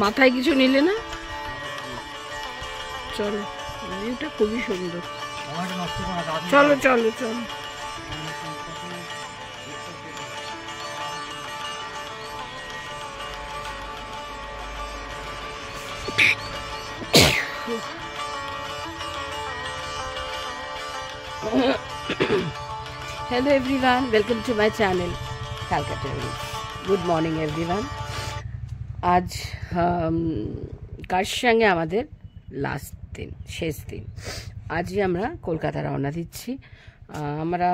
মাথায় কিছু নিলে না? চলো, ভিউটা খুবই সুন্দর। চলো চলো চলো। Hello everyone, welcome to my channel Calcutta Views. Good morning everyone. আজ কার সঙ্গে আমাদের লাস্ট দিন, শেষ দিন। আজই আমরা কলকাতা রওনা দিচ্ছি। আমরা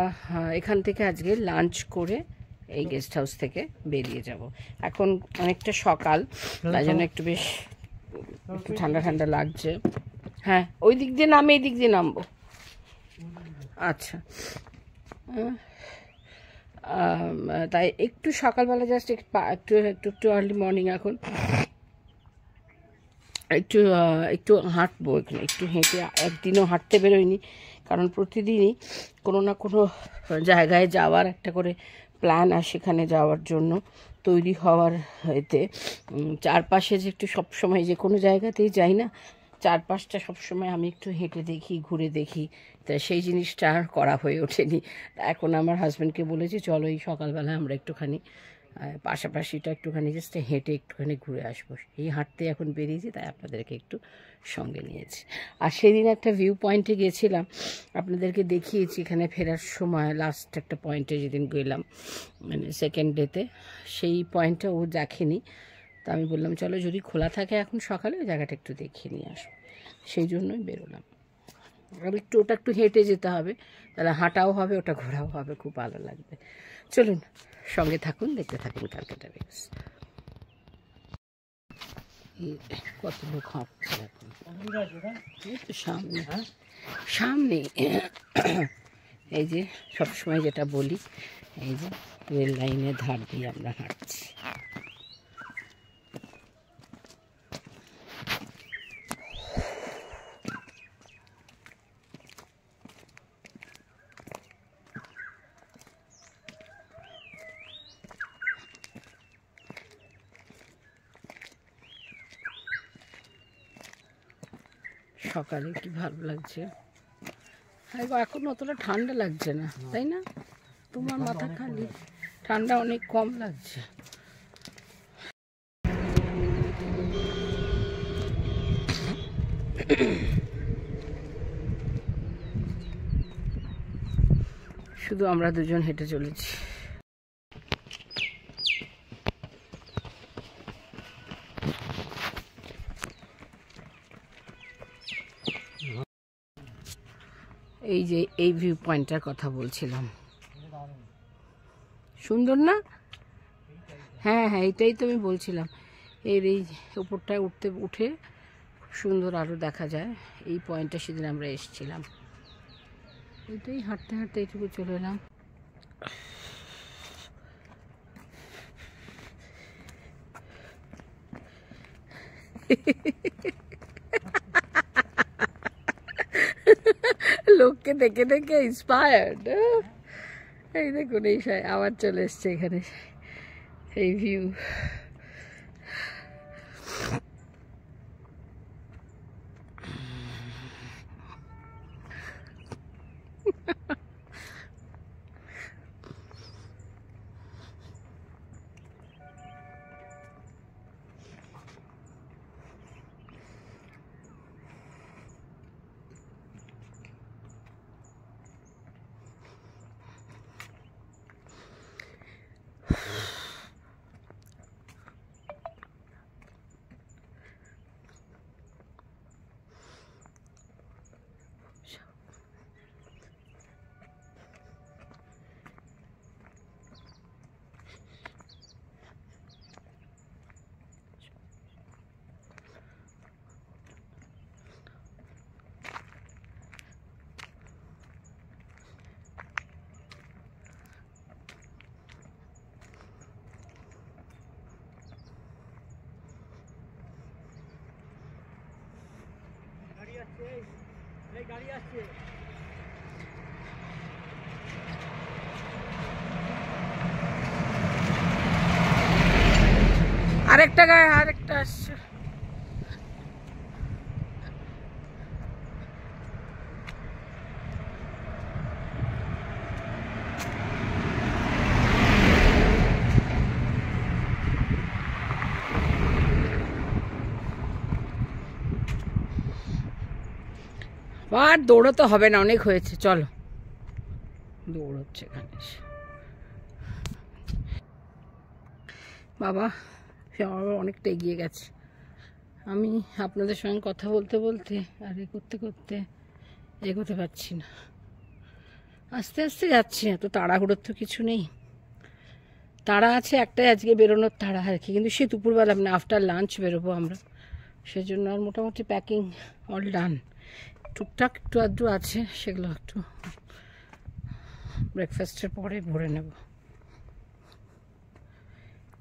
এখান থেকে আজকে লাঞ্চ করে এই গেস্ট হাউস থেকে বেরিয়ে যাব। এখন অনেকটা সকাল, তাই জন্য একটু বেশ একটু ঠান্ডা ঠান্ডা লাগছে। হ্যাঁ, ওই দিক দিয়ে নামে এই দিক দিয়ে নামবো। আচ্ছা, তাই একটু সকালবেলা জাস্ট একটু একটু একটু আর্লি মর্নিং এখন একটু একটু হাঁটবো, এখানে একটু হেঁটে। একদিনও হাঁটতে বেরোয়নি, কারণ প্রতিদিনই কোনো না কোনো জায়গায় যাওয়ার একটা করে প্ল্যান আর সেখানে যাওয়ার জন্য তৈরি হওয়ার এতে চারপাশে যে একটু সবসময় যে কোনো জায়গাতেই যাই না, চারপাশটা সবসময় আমি একটু হেঁটে দেখি, ঘুরে দেখি, তা সেই জিনিসটা আর করা হয়ে ওঠেনি। এখন আমার হাজব্যান্ডকে বলেছি চলো এই সকালবেলা আমরা একটুখানি পাশাপাশিটা একটুখানি জাস্ট হেঁটে একটুখানি ঘুরে আসবো। এই হাঁটতে এখন বেরিয়েছি, তাই আপনাদেরকে একটু সঙ্গে নিয়েছি। আর সেদিন একটা ভিউ পয়েন্টে গেছিলাম, আপনাদেরকে দেখিয়েছি এখানে ফেরার সময় লাস্ট একটা পয়েন্টে যেদিন গেলাম, মানে সেকেন্ড ডেতে, সেই পয়েন্টটা ও দেখেনি। তা আমি বললাম চলো যদি খোলা থাকে এখন সকালে ওই জায়গাটা একটু দেখিয়ে নিয়ে আসবো, সেই জন্যই বেরোলাম। আর একটু ওটা একটু হেঁটে যেতে হবে, তাহলে হাঁটাও হবে, ওটা ঘোরাও হবে, খুব ভালো লাগবে। চলুন সঙ্গে থাকুন, দেখতে থাকুন ক্যালকাটা ভিউজ। কত লোক হাঁটছে এখন, এই তো সামনে সামনে এই যে সবসময় যেটা বলি, এই যে রেল লাইনের ধার দিয়ে আমরা হাঁটছি। সকালে কি ভালো লাগছে, এখন অতটা ঠান্ডা লাগছে না, তাই না? তোমার মাথা খালি, ঠান্ডা অনেক কম লাগছে। শুধু আমরা দুজন হেঁটে চলেছি। এই যে এই ভিউ পয়েন্টটার কথা বলছিলাম, সুন্দর না? হ্যাঁ হ্যাঁ, এইটাই তো আমি বলছিলাম। এর এই উপরটায় উঠে খুব সুন্দর আরও দেখা যায়। এই পয়েন্টটা সেদিন আমরা এসেছিলাম, এইটাই হাঁটতে হাঁটতে এইটুকু চলে এলাম। লোককে দেখে দেখে ইন্সপায়ার্ড। এই দেখুন, এই আবার চলে এসছে এখানে এই ভিউ। আরেকটা গায়ে আরেকটা আসছে। আর দৌড়াতে হবে না, অনেক হয়েছে, চলো। দৌড়চ্ছে এখানে বাবা, অনেকটা এগিয়ে গেছে। আমি আপনাদের সঙ্গে কথা বলতে বলতে আর করতে করতে এগোতে পারছি না, আস্তে আস্তে যাচ্ছি। এত তাড়াহুড়োর তো কিছু নেই, তাড়া আছে একটাই, আজকে বেরোনোর তাড়া আর কি। কিন্তু সে দুপুরবেলা মানে আফটার লাঞ্চ বেরোবো আমরা, সেজন্য আর মোটামুটি প্যাকিং অল ডান। টুকটাক একটু আধটু আছে, সেগুলো একটু ব্রেকফাস্টের পরে ভরে নেব।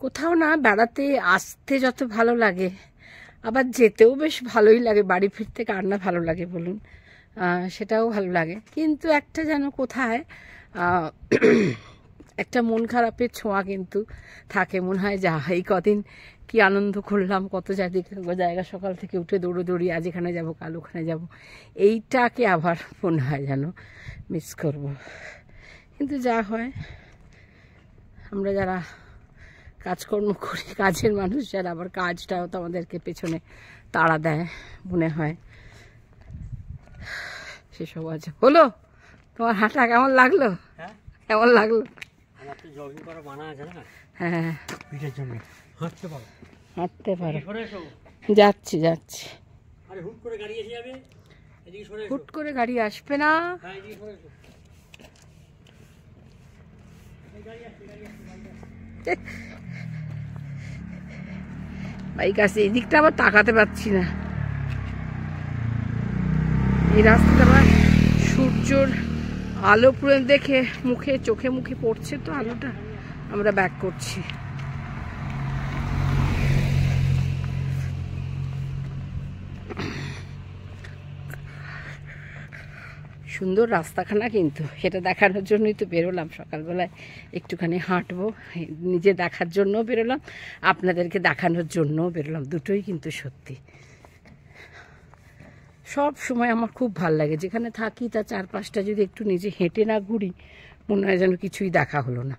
কোথাও না বেড়াতে আসতে যত ভালো লাগে, আবার যেতেও বেশ ভালোই লাগে। বাড়ি ফিরতে কার না ভালো লাগে বলুন, সেটাও ভালো লাগে। কিন্তু একটা যেন কোথায় একটা মন খারাপের ছোঁয়া কিন্তু থাকে। মনে হয় যা এই কদিন কি আনন্দ করলাম, কত জায়গা সকাল থেকে উঠে দৌড়োদৌড়ি, আজ এখানে যাবো কাল ওখানে যাব, এইটাকে আবার মনে হয় যেন মিস করব। কিন্তু যা হয়, আমরা যারা কাজকর্ম করি, কাজের মানুষ যারা, আবার কাজটাও তো আমাদেরকে পেছনে তাড়া দেয়, মনে হয় সেসব আছে। হলো তোমার হাঁটা কেমন লাগলো? কেমন লাগলো? হ্যাঁ, হাঁটতে পারো। যাচ্ছি যাচ্ছি, হুট করে গাড়ি আসবে না। বাইক আসছে, এই দিকটা আবার তাকাতে পারছি না। এই রাস্তাটা আবার সূর্যর আলো পুরো দেখে চোখে মুখে পড়ছে তো আলোটা, আমরা ব্যাক করছি। সুন্দর রাস্তাখানা কিন্তু, সেটা দেখানোর জন্যই তো বেরোলাম সকালবেলায়। একটুখানি হাঁটবো, নিজে দেখার জন্য বেরোলাম, আপনাদেরকে দেখানোর জন্যও বেরোলাম, দুটোই কিন্তু সত্যি। সব সময় আমার খুব ভাল লাগে, যেখানে থাকি তার চারপাশটা যদি একটু নিজে হেঁটে না ঘুরি, মনে হয় যেন কিছুই দেখা হলো না।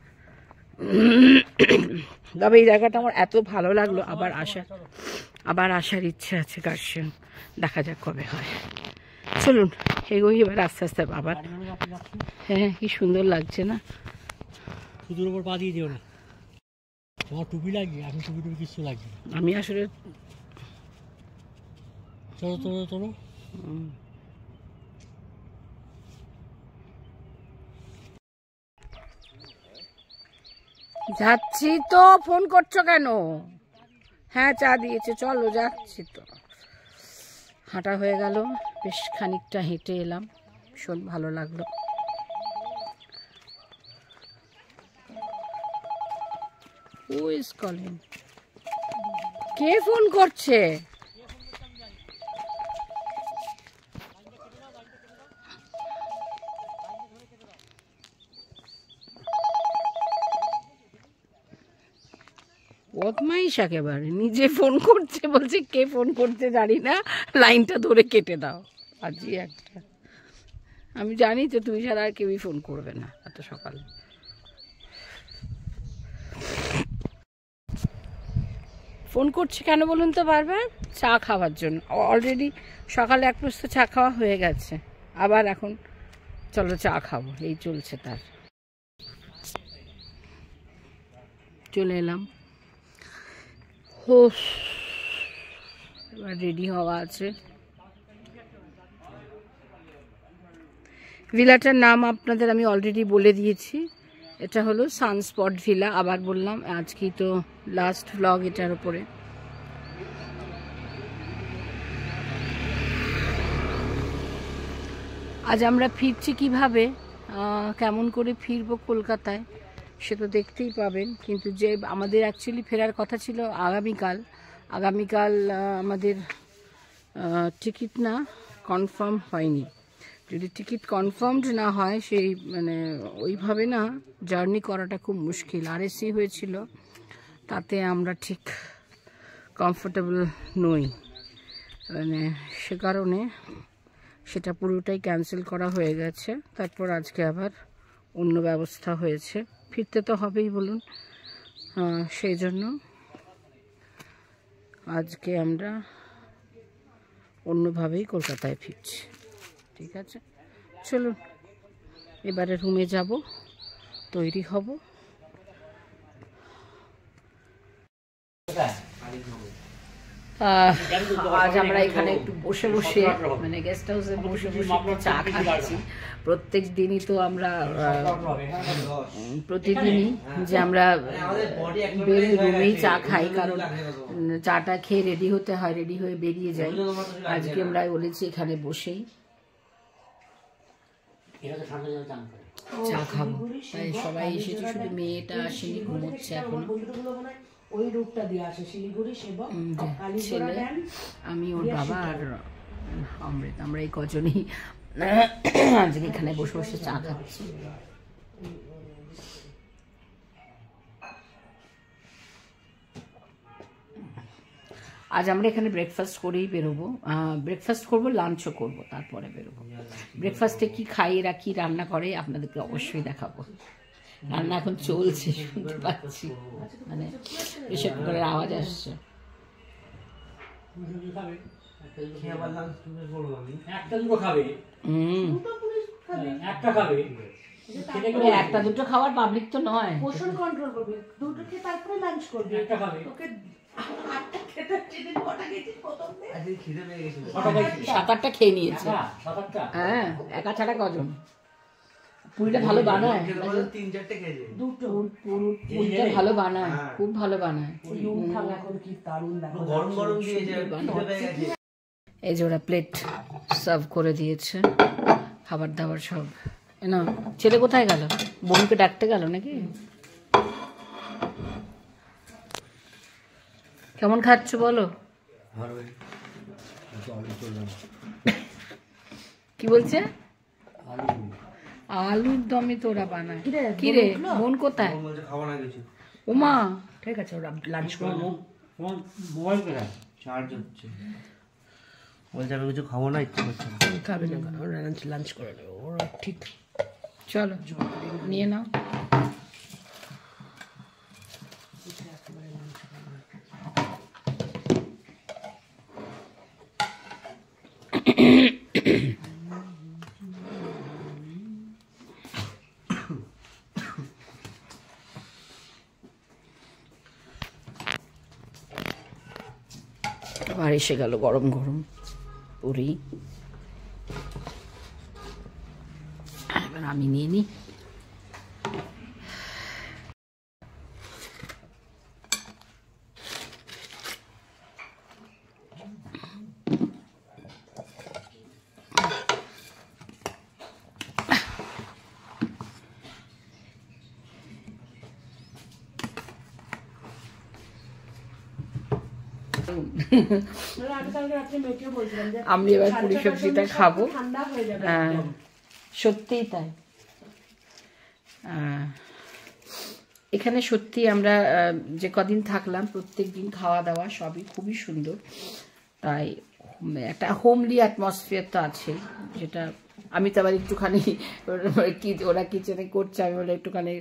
তবে এই জায়গাটা আমার এত ভালো লাগলো, আবার আসার ইচ্ছে আছে কার্শিয়াং, দেখা যাক কবে হয়। চলুন এগোই এবার আস্তে আস্তে। আবার হ্যাঁ, কি সুন্দর লাগছে না? শুধুর উপর পা দিয়ে দিও না, তোমার টুপি লাগিয়ে, আমি টুপি কিছু লাগবে। আমি আসলে চলো চলো চলো, যাচ্ছি তো। ফোন করছো কেন? হ্যাঁ, চা দিয়েছে, চলো যাচ্ছি তো। হাঁটা হয়ে গেল, বেশ খানিকটা হেঁটে এলাম, ভীষণ ভালো লাগলো। Who is calling? K phone করছে? বদমাইশ একেবারে, নিজে ফোন করছে, বলছে কে ফোন করছে জানি না, লাইনটা ধরে কেটে দাও। আজই একটা, আমি জানি তো তুমি ছাড়া আর কেউই ফোন করবে না এত সকালে। ফোন করছে কেন বলুন তো বারবার? চা খাওয়ার জন্য। অলরেডি সকালে এক প্রস্ত চা খাওয়া হয়ে গেছে, আবার এখন চলো চা খাবো, এই চলছে তার। চলে এলাম, এবার রেডি হওয়া আছে। ভিলাটার নাম আপনাদের আমি অলরেডি বলে দিয়েছি, এটা হলো সানস্পট ভিলা। আবার বললাম, আজকেই তো লাস্ট ভ্লগ এটার উপরে। আজ আমরা ফিরছি কিভাবে, কেমন করে ফিরবো কলকাতায়, সে তো দেখতেই পাবেন। কিন্তু যে আমাদের অ্যাকচুয়ালি ফেরার কথা ছিল আগামীকাল আমাদের টিকিট না কনফার্ম হয়নি। যদি টিকিট কনফার্মড না হয়, সেই মানে ওইভাবে না জার্নি করাটা খুব মুশকিল। আরএসি হয়েছিল, তাতে আমরা ঠিক কমফোর্টেবল নই, মানে সে কারণে সেটা পুরোটাই ক্যান্সেল করা হয়ে গেছে। তারপর আজকে আবার অন্য ব্যবস্থা হয়েছে, ফিরতে তো হবেই বলুন, সেই জন্য আজকে আমরা অন্যভাবেই কলকাতায় ফিরছি। ঠিক আছে, চলুন এবারে রুমে যাব, তৈরি হব। আজ আমরা এখানে একটু বসে বসে, মানে গেস্ট হাউসে বসে বসে একটু চা খাচ্ছি। প্রত্যেক দিনই তো আমরা প্রতিদিনই যে আমরা রুমেই চা খাই, কারণ চাটা খেয়ে রেডি হতে হয়, রেডি হয়ে বেরিয়ে যাই। আজকে আমরা বলেছি এখানে বসেই চা খাবো, তাই সবাই এসেছে, শুধু মেয়েটা আসেনি, ঘুমোচ্ছে এখনো। ওই রূপটা দিয়ে আসে শিলিগুড়ি সেবক, ছেলে, আমি, ওর বাবা আর অমৃত, আমরা এই কজনই আজকে এখানে বসে বসে চা খাচ্ছি। আজ আমরা এখানে ব্রেকফাস্ট করেই বেরোবো, ব্রেকফাস্ট করবো, লাঞ্চও করবো, তারপরে বেরোবো। ব্রেকফাস্টে কি খাই, এরা কি রান্না করে আপনাদেরকে অবশ্যই দেখাবো। রান্না এখন চলছে, শুনতে পাচ্ছি, মানে প্রেসার কুকারের আওয়াজ আসছে। একটা দুটো খাবার পাবলিক তো নয়, পোষণ কন্ট্রোল করবি, দুটো খেয়ে তারপরে লাঞ্চ করবি। ওকে 7-8টা খেয়ে নিয়েছে। হ্যাঁ, একা ছাড়া কজন? পুরিটা ভালো বানায়, পুরিটা ভালো বানায়, খুব ভালো বানায়। এই যে ওরা প্লেট সার্ভ করে দিয়েছে, খাবার দাবার সব। না, ছেলে কোথায় গেল? বোনকে ডাকতে গেল নাকি? কেমন খাচ্ছ বলো? কি বলছে? আলুর দমই তো ওরা বানায়। কিরে বোন কোথায়? ওমা, ঠিক আছে, ওরা লাঞ্চ করবো। মোবাইল কোথায়? চার্জ হচ্ছে, বলছে আমি কিছু খাবো না, ইচ্ছে করছে না। খাবে না, ওরা লাঞ্চ করে নেবো, ওরা ঠিক। চলো নিয়ে নাও। আবার এসে গেল গরম গরম পুরি, এবার আমি নিয়ে নিই। আমি এবার পুরি সবজিটা খাবো, সত্যিই তাই। এখানে সত্যি আমরা যে কদিন থাকলাম, প্রত্যেক দিন খাওয়া দাওয়া সবই খুবই সুন্দর, তাই একটা হোমলি অ্যাটমসফিয়ার তো আছে, যেটা আমি তো আবার একটুখানি ওরা কিচেনে করছে, আমি বলে একটুখানি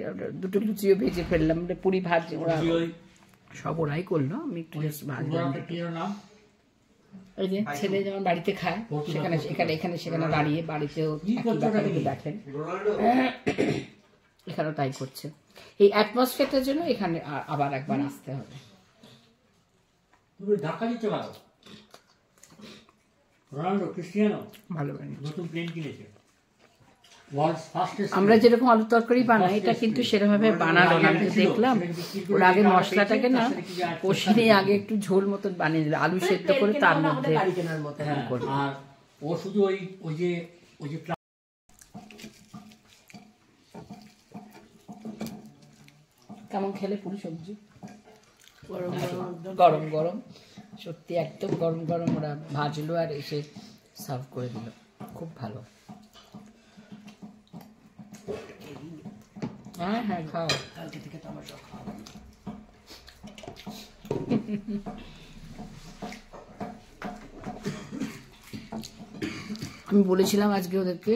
দুটো লুচিও ভেজে ফেললাম, পুরি ভাজি, ওরা সব ওরাই করলো, আমি একটু জাস্ট ভাজলাম। ওই যে ছেলে যেমন বাড়িতে খায়, সেখানে এখানে এখানে সেখানে দাঁড়িয়ে বাড়িতেও দেখেন, এখানেও তাই করছে। এই অ্যাটমসফিয়ারটার জন্য এখানে আবার একবার আসতে হবে। ধাক্কা দিতে পারো, রোনাল্ডো ক্রিস্টিয়ানো ভালো বানিয়ে নতুন প্লেন কিনেছে। আমরা যেরকম আলু তরকারি বানাই, এটা কিন্তু সেরকম বানালো না। আমি দেখলাম ওর আগে মশলাটাকে না কষিয়ে আগে একটু ঝোল মতন বানিয়ে দিল, আলু সেদ্ধ করে তার মধ্যে। আর ও শুধু ওই যে কেমন খেলে পুরি সবজি? গরম গরম, সত্যি একদম গরম গরম ওরা ভাজলো আর এসে সার্ভ করে দিল, খুব ভালো। হ্যাঁ হ্যাঁ খাও, কালকে থেকে তো আমার সব খাওয়া। আমি বলেছিলাম আজকে ওদেরকে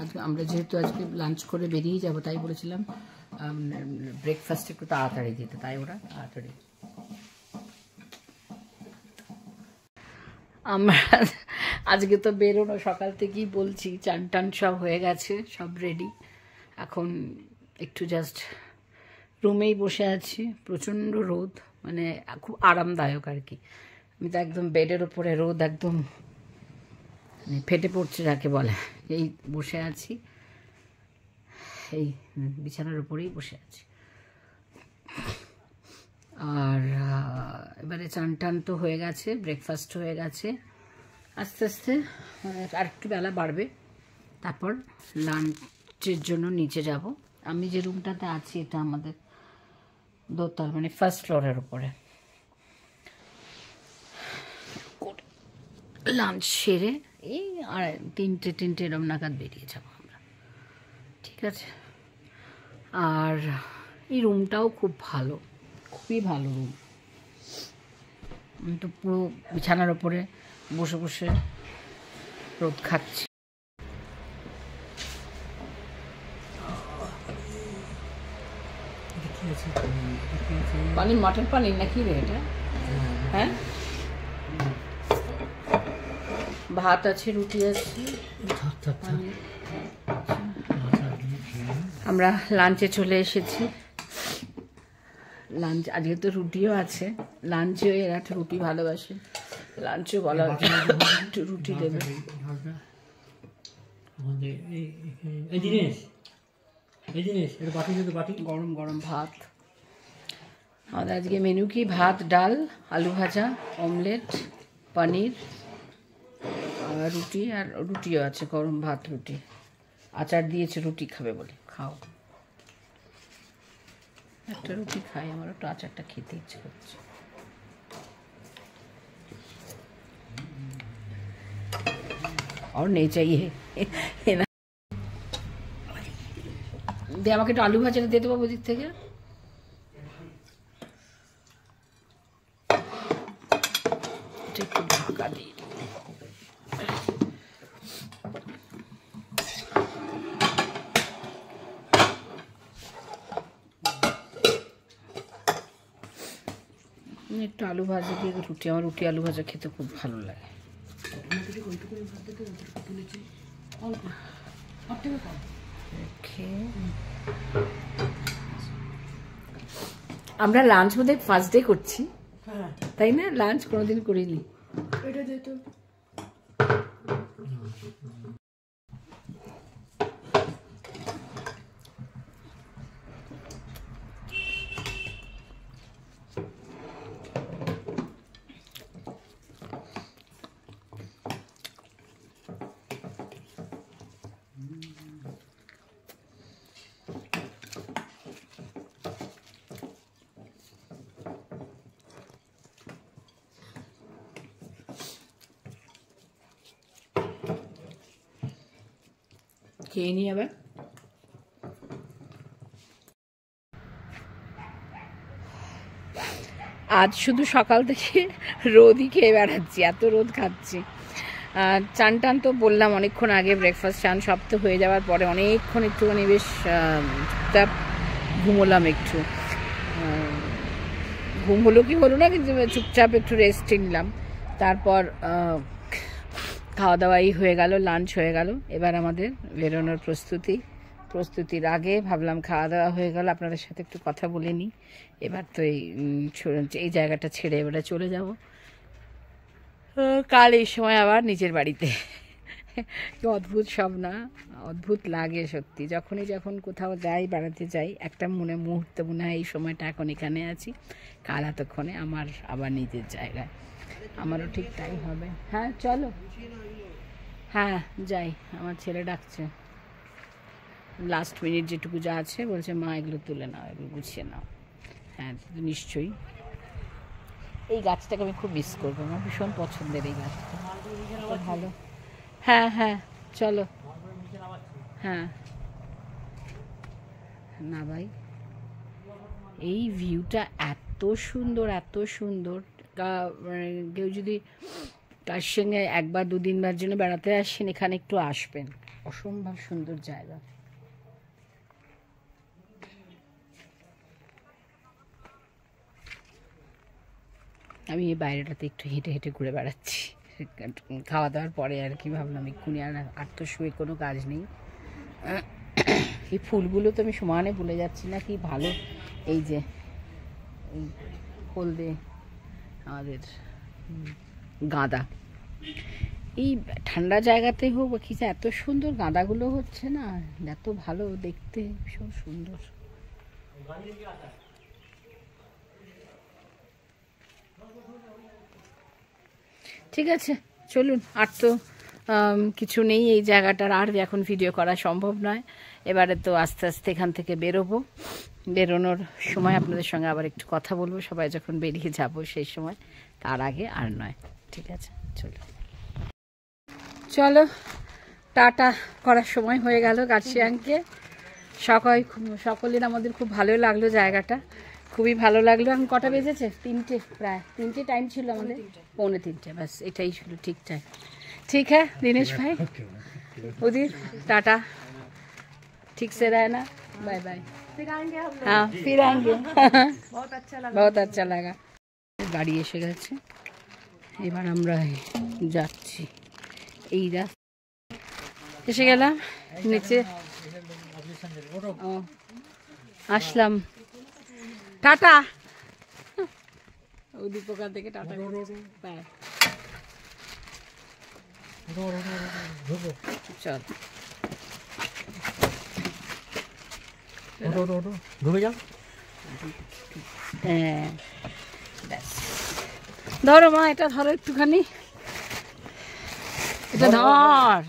আজকে আমরা যেহেতু আজকে লাঞ্চ করে বেরিয়ে যাব, তাই বলেছিলাম ব্রেকফাস্ট একটু তাড়াতাড়ি দিতে, তাই ওরা তাড়াতাড়ি। আমরা আজকে তো বেরোনো সকাল থেকেই বলছি, চান টান সব হয়ে গেছে, সব রেডি। এখন একটু জাস্ট রুমেই বসে আছি, প্রচণ্ড রোদ, মানে খুব আরামদায়ক আর কি। আমি তো একদম বেডের ওপরে, রোদ একদম মানে ফেটে পড়ছে যাকে বলে, এই বসে আছি, এই বিছানার উপরেই বসে আছি। আর এবারে চান টান তো হয়ে গেছে, ব্রেকফাস্ট হয়ে গেছে, আস্তে আস্তে আর একটু বেলা বাড়বে, তারপর লাঞ্চের জন্য নিচে যাব। আমি যে রুমটাতে আছি এটা আমাদের দোতলা, মানে ফার্স্ট ফ্লোরের উপরে। লাঞ্চ সেরে এই আর 3টে এরম নাগাদ বেরিয়ে যাবো আমরা, ঠিক আছে। আর এই রুমটাও খুব ভালো, খুবই ভালো রুম। আমি তো পুরো বিছানার ওপরে বসে বসে রোদ খাচ্ছি। পানির মটর পানির নাকি রে এটা? হ্যাঁ, ভাত আছে, রুটি আছে। আমরা লাঞ্চে চলে এসেছি। লাঞ্চ আজকে তো রুটিও আছে, লাঞ্চেও এরা একটু রুটি ভালোবাসে, লাঞ্চও বলা একটু রুটি দেবে। গরম গরম ভাত। আমাদের আজকে মেনু কি? ভাত, ডাল, আলু ভাজা, অমলেট, পনির, আর রুটি। আর রুটিও আছে, গরম ভাত, রুটি, আচার দিয়েছে, রুটি খাবে বলে। খাও, একটা রুটি খাই, আমার একটু আচারটা খেতে ইচ্ছে করছে। আর নেই চাইয়ে দে, আমাকে একটু আলু ভাজাটা দিয়ে দেবো ওদিক থেকে। একটু ঢাকা দিই। একটু আলু ভাজা দিয়ে রুটি, আমার রুটি আলু ভাজা খেতে খুব ভালো লাগে। আমরা লাঞ্চ বোধহয় ফার্স্ট ডে করছি, তাই না? লাঞ্চ কোনোদিন করিনি। এটা দে তো। খেয়ে নিই আবার। আজ শুধু সকাল থেকে রোদই খেয়ে বেড়াচ্ছি, এত রোদ খাচ্ছি। চান টান তো বললাম অনেকক্ষণ আগে, ব্রেকফাস্ট চান সব তো হয়ে যাওয়ার পরে অনেকক্ষণ একটুখানি বেশ চুপচাপ ঘুমোলাম একটু। ঘুম হলো কি হলো না, কিন্তু চুপচাপ একটু রেস্ট নিলাম। তারপর খাওয়া দাওয়াই হয়ে গেল, লাঞ্চ হয়ে গেল। এবার আমাদের বেরোনোর প্রস্তুতির আগে ভাবলাম খাওয়া দাওয়া হয়ে গেল, আপনাদের সাথে একটু কথা বলে নিই। এবার তো এই জায়গাটা ছেড়ে এবারে চলে যাব কাল এই সময় আবার নিজের বাড়িতে। কি অদ্ভুত সব না, অদ্ভুত লাগে সত্যি। যখন কোথাও যাই, বেড়াতে যাই, একটা মুহূর্তে মনে হয় এই সময়টা এখন এখানে আছি, কাল এতক্ষণে আমার আবার নিজের জায়গায়। আমারও ঠিক তাই হবে। হ্যাঁ চলো, হ্যাঁ যাই, আমার ছেলে ডাকছে। লাস্ট মিনিট যেটুকু যা আছে বলছে মা এগুলো তুলে নাও, এগুলো গুছিয়ে নাও। হ্যাঁ নিশ্চয়ই। এই গাছটাকে আমি খুব মিস করবো, আমার ভীষণ পছন্দের এই গাছটা, ভালো। হ্যাঁ হ্যাঁ চলো। হ্যাঁ না ভাই, এই ভিউটা এত সুন্দর, এত সুন্দর। কেউ যদি কাশিয়াঙে একবার 2-3 বার জন্য বেড়াতে আসেন, এখানে একটু আসবেন, অসম্ভব সুন্দর জায়গা। আমি এই বাইরেটাতে একটু হেঁটে হেঁটে ঘুরে বেড়াচ্ছি খাওয়া দাওয়ার পরে আর কি, ভাবলাম এক্ষুনি আর তো শুয়ে কোনো কাজ নেই। এই ফুলগুলো তো আমি সমানে ভুলে যাচ্ছি না, কি ভালো। এই যে এই হলদে আমাদের গাঁদা, এই ঠান্ডা জায়গাতে হোক বা কিছু, এত সুন্দর গাঁদাগুলো হচ্ছে না, এত ভালো দেখতে, ভীষণ সুন্দর। ঠিক আছে, চলুন। আর তো কিছু নেই এই জায়গাটার, আর এখন ভিডিও করা সম্ভব নয়। এবারে তো আস্তে আস্তে এখান থেকে বেরোবো, বেরোনোর সময় আপনাদের সঙ্গে আবার একটু কথা বলবো, সবাই যখন বেরিয়ে যাব সেই সময়, তার আগে আর নয়। ঠিক আছে, চলো চলো, টাটা করার সময় হয়ে গেল কার্শিয়াংকে। সকলের আমাদের খুব ভালো লাগলো জায়গাটা, খুবই ভালো লাগলো। এখন কটা বেজেছে? 3টে, প্রায় 3টে টাইম ছিল আমাদের, 2:45, ব্যাস এটাই ছিল ঠিক টাইম। ঠিক হ্যাঁ दिनेश भाई, उदित टाटा, ठीक से रहना, बाय बाय। फिर आएंगे हम लोग। हाँ फिर आएंगे। बहुत अच्छा लगा। গাড়ি এসে গেছে, এবার আমরা যাচ্ছি। এই রাস্তা এসে গেলাম নিচে, আসলাম। টাটা। উদীপকা থেকে টাটা, বাই। চল ঢুকে যাও। হ্যাঁ ব্যাস, ধরো মা, এটা ধরো একটুখানি, এটা ধর।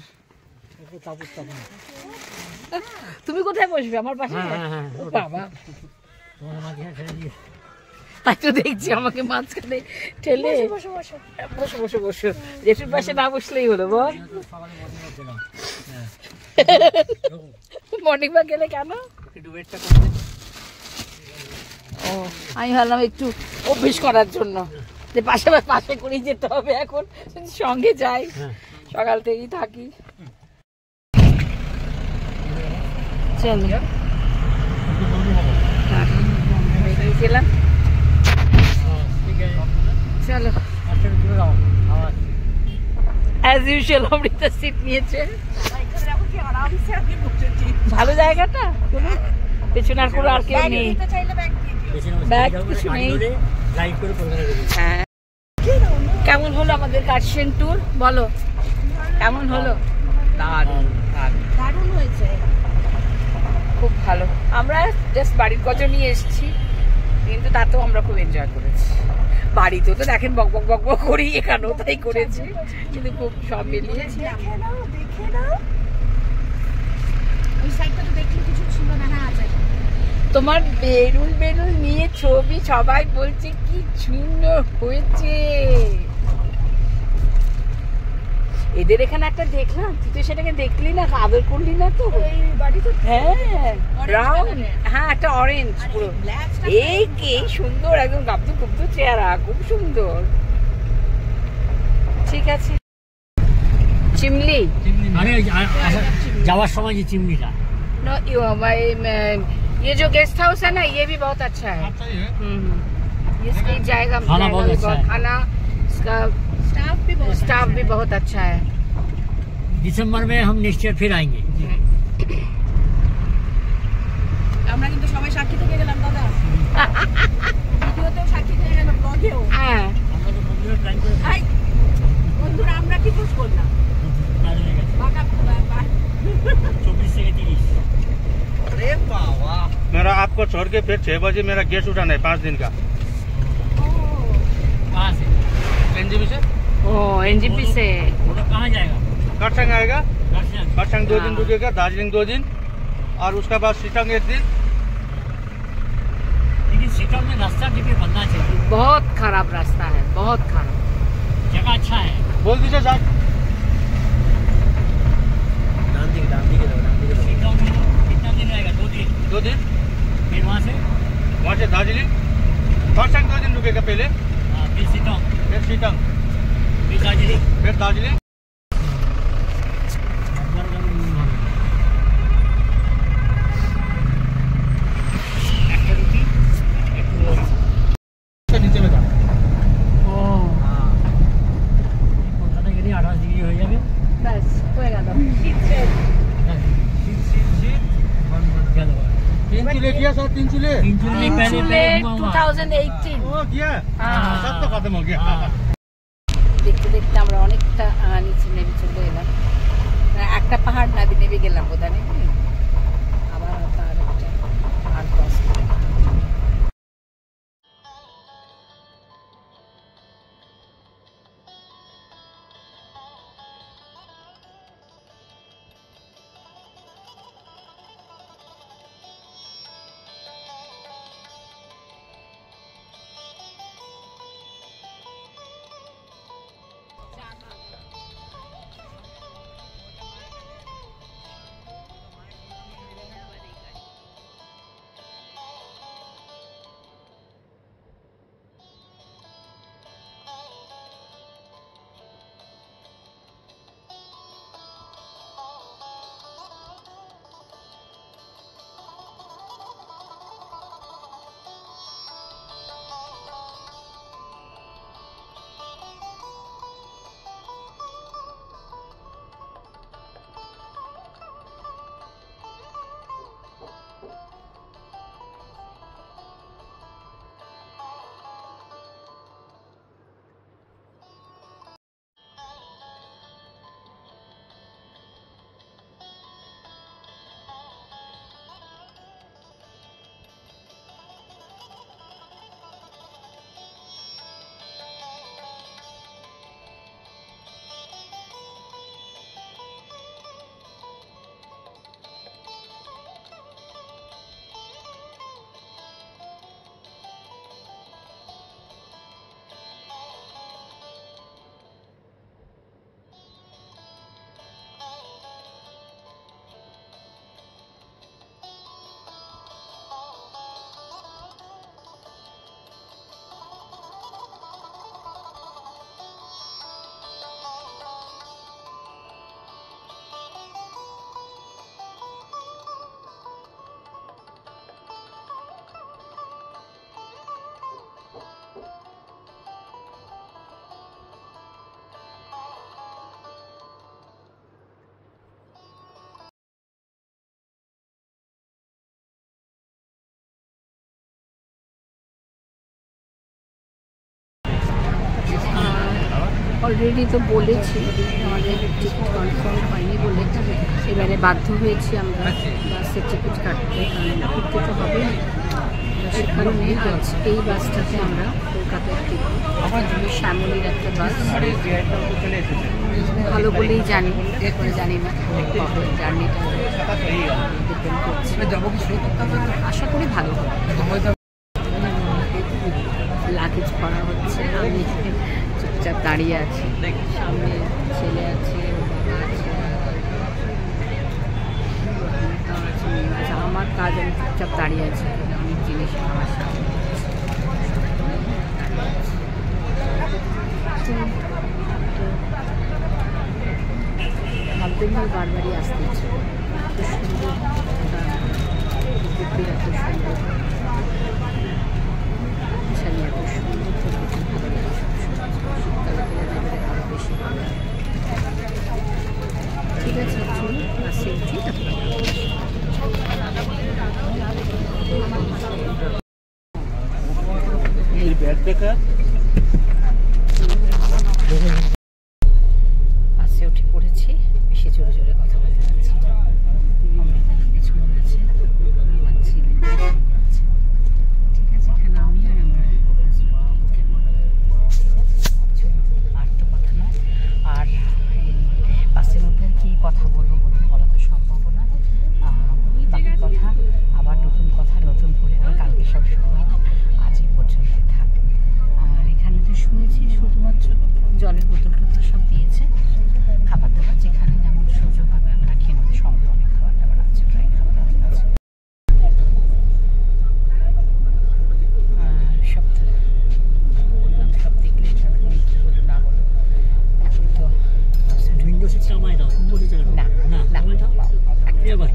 তুমি কোথায় বসবে? আমার পাশে? বাবা, তাই তো দেখছি আমাকে মাঝখানে ঠেলে। বসো বসো বসো, জেঠুর পাশে না বসলেই হলো বল। মর্নিং ওয়াক গেলে কেন? ও আমি ভাবলাম একটু অভ্যেস করার জন্য, যে পাশে পাশে করেই যেতে হবে, এখন সঙ্গে যাই, সকাল থেকেই থাকি। চলো গেলাম, চলো। অ্যাজ ইউজুয়াল অমৃতা সিট নিয়েছে, ভালো জায়গাটা, পেছনে আর কোনো আর কেউ নেই, ব্যাগ কিছু নেই। হ্যাঁ, কেমন হলো আমাদের কার্শিয়াং ট্যুর বলো, কেমন হলো? দারুণ হয়েছে, খুব ভালো। আমরা জাস্ট বাড়ির কজন নিয়ে এসেছি, কিন্তু তাতেও আমরা খুব এনজয় করেছি। বাড়িতেও তো দেখেন বক বক বক বক করি, এখানেও তাই করেছি, কিন্তু খুব সব মিলিয়ে। দেখে নাও ওই সাইডটা তো দেখলে কিছু ছিল না। হ্যাঁ আছে, তোমার বেরুল বেরুল নিয়ে ছবি সবাই বলছে কি সুন্দর হয়েছে। এদের এখানে একটা দেখলাম, তুই তো সেটাকে দেখলি না, আদর করলি না তো। এই বাড়ি তো হ্যাঁ ব্রাউন, হ্যাঁ একটা অরেঞ্জ পুরো, এই কি সুন্দর, একদম গাবদু গুবদু চেহারা, খুব সুন্দর। ঠিক আছে, চিমলি যাওয়ার সময় যে চিমনিটা, नो ये जो गेस्ट हाउस है ना, ये भी बहुत अच्छा है। इसकी जाएगा, खाना बहुत अच्छा है, खाना इसका स्टाफ भी बहुत अच्छा है। दिसंबर में हम नेक्स्ट ईयर फिर आएंगे। আমরা কিন্তু সবাই সাক্ষী থেকে গেলাম দাদা, ভিডিওতেও সাক্ষী থেকে গেলাম, ব্লগেও। হ্যাঁ আমরা তো বন্ধুরা প্ল্যান করে হাই বন্ধুরা, আমরা কি খোঁজ করলাম, বাঁকা 24 থেকে 30। मेरा आपको छोड़ के फिर 6 बजे मेरा गेस्ट उठाना है 5 दिन का। कहाँ से? एनजीपी से। ओ एनजीपी से। वो लोग कहाँ जाएगा? करसंग आएगा, करसंग 2 दिन हाँ। रुकेगा, दार्जिलिंग 2 दिन, और उसके बाद सिटंग 1 दिन। लेकिन सिटंग में रास्ता भी बनना चाहिए, बहुत खराब रास्ता है, बहुत खराब। जगह अच्छा है। बोल दीजिए साहब। सिटंग में कितना दिन रहेगा? 2 दिन। 2 दिन, फिर वहाँ से दार्जिलिंग, करसंग 2 दिन रुकेगा पहले, फिर सिटंग, फिर सिटंग। फिर दार्जिलिंग। দার্জিলিং একটা রুটি একটু নিচে বেটা ও কলকাতা গেলে 28 ডিগ্রি হয়ে যাবে। ব্যাস হয়ে গেল। হ্যাঁ, শীত শীত শীত গেল। 3 चूल्हे किया सर, 3 चूल्हे। 3 चूल्हे पहले চুলে हुआ। 2018 ओ किया, हाँ। सब तो खत्म हो गया। हाँ। দেখতে দেখতে আমরা অনেকটা নিচে নেমে চলে এলাম। একটা পাহাড় না নেমে গেলাম বোধহয় নাকি? আবার তার একটা পাহাড় ক্রস করে। অলরেডি তো বলেছি আমাদের টিকিট কনফার্ম হয়নি বলে এবারে বাধ্য হয়েছি আমরা বাসের টিকিট কাটতে, কারণ ঘুরতে তো হবে। সে কারণে আজ এই বাসটাতে আমরা কলকাতায় টিকিট শ্যামলির একটা বাস, ভালো বলেই জানি, এরপরে জানি না জার্নিটা ডিপেন্ড করছে, আশা করি ভালো হবে। লাগেজ করা হচ্ছে, আমি চুপচাপ দাঁড়িয়ে আছি, সামনে ছেলে আছে, বাবা আছে, আমার কাজ আমি চুপচাপ দাঁড়িয়ে আছি, অনেক জিনিস আমার সামনে। ভাবতেন বারবারই আসতে ইচ্ছে, এত সুন্দর পুকুর, এত সুন্দর শাড়ি, এত সুন্দর প্রকৃতি, ভালো লাগে। শীতকালে গেলে আরও বেশি ভালো লাগে। ঠিক আছে, চলুন আসে উঠি। বাসে উঠে পড়েছি, বেশি জোরে জোরে কথা বলতে পারছি। অমৃতার পেছনে আছে, আমার ছেলে আছে। ঠিক আছে, এখানে আমি আর আমার আর তো কথা নয়। আর বাসের মধ্যে কি কথা বলবো বলা তো সম্ভব না। বাকি কথা আবার নতুন কথা নতুন করে কালকে সব শুরু হবে। আজ এই পর্যন্ত থাক। আর এবার